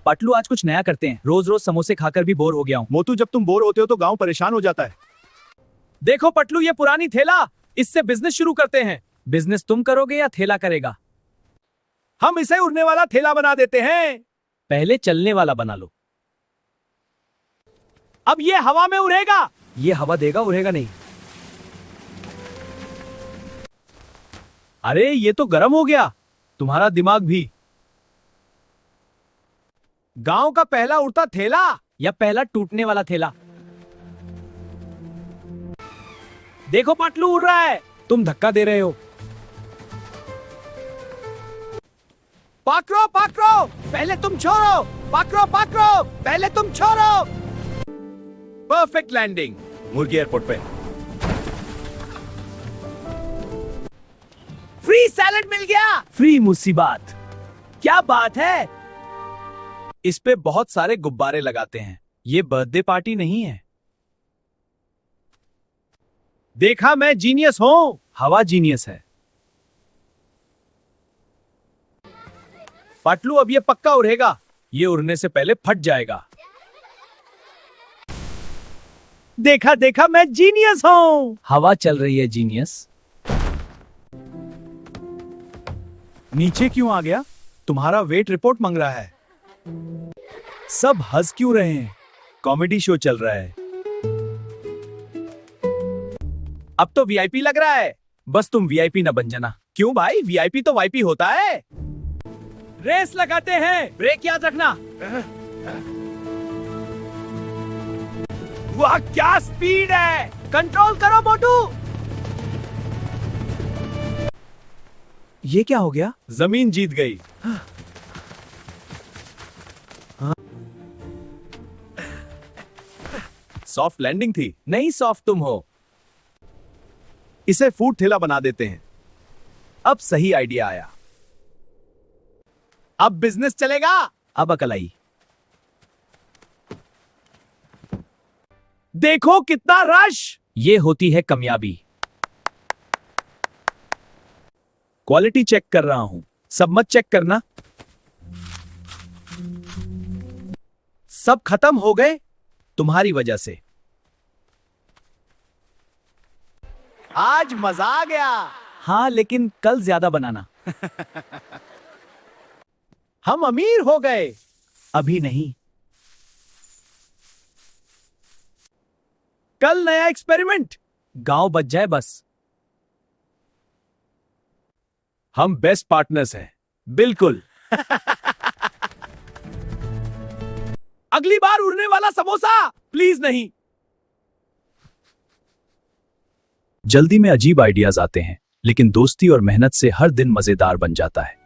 पटलू आज कुछ नया करते हैं, रोज रोज समोसे खाकर भी बोर हो गया हूँ। मोटू, जब तुम बोर होते हो तो गांव परेशान हो जाता है। देखो पटलू, ये पुरानी थैला, इससे बिजनेस शुरू करते हैं। बिजनेस तुम करोगे या थैला करेगा? हम इसे उड़ने वाला थैला बना देते हैं। पहले चलने वाला बना लो। अब ये हवा में उड़ेगा। ये हवा देगा, उड़ेगा नहीं। अरे ये तो गर्म हो गया, तुम्हारा दिमाग भी। गांव का पहला उड़ता थैला या पहला टूटने वाला थैला। देखो पटलू उड़ रहा है, तुम धक्का दे रहे हो। पकड़ो पकड़ो, पहले तुम छोड़ो। पकड़ो पकड़ो, पहले तुम छोड़ो। परफेक्ट लैंडिंग मुर्गी एयरपोर्ट पे। फ्री सैलेड मिल गया। फ्री मुसीबत, क्या बात है। इस पे बहुत सारे गुब्बारे लगाते हैं। ये बर्थडे पार्टी नहीं है। देखा, मैं जीनियस हूं। हवा जीनियस है। पटलू, अब ये पक्का उड़ेगा। ये उड़ने से पहले फट जाएगा। देखा देखा, मैं जीनियस हूं। हवा चल रही है जीनियस। नीचे क्यों आ गया? तुम्हारा वेट रिपोर्ट मांग रहा है। सब हंस क्यों रहे हैं? कॉमेडी शो चल रहा है। अब तो वीआईपी लग रहा है। बस तुम वीआईपी ना बन जाना। क्यों भाई, वीआईपी तो वाईपी होता है। रेस लगाते हैं, ब्रेक याद रखना। वाह क्या स्पीड है। कंट्रोल करो मोटू। ये क्या हो गया? जमीन जीत गई। सॉफ्ट लैंडिंग थी। नहीं, सॉफ्ट तुम हो। इसे फूड थैला बना देते हैं। अब सही आइडिया आया। अब बिजनेस चलेगा। अब अकल आई। देखो कितना रश। ये होती है कामयाबी। क्वालिटी चेक कर रहा हूं, सब मत चेक करना। सब खत्म हो गए तुम्हारी वजह से। आज मजा आ गया। हाँ, लेकिन कल ज्यादा बनाना। हम अमीर हो गए। अभी नहीं। कल नया एक्सपेरिमेंट। गांव बच जाए बस। हम बेस्ट पार्टनर्स हैं। बिल्कुल। अगली बार उड़ने वाला समोसा प्लीज नहीं। जल्दी में अजीब आइडियाज आते हैं, लेकिन दोस्ती और मेहनत से हर दिन मजेदार बन जाता है।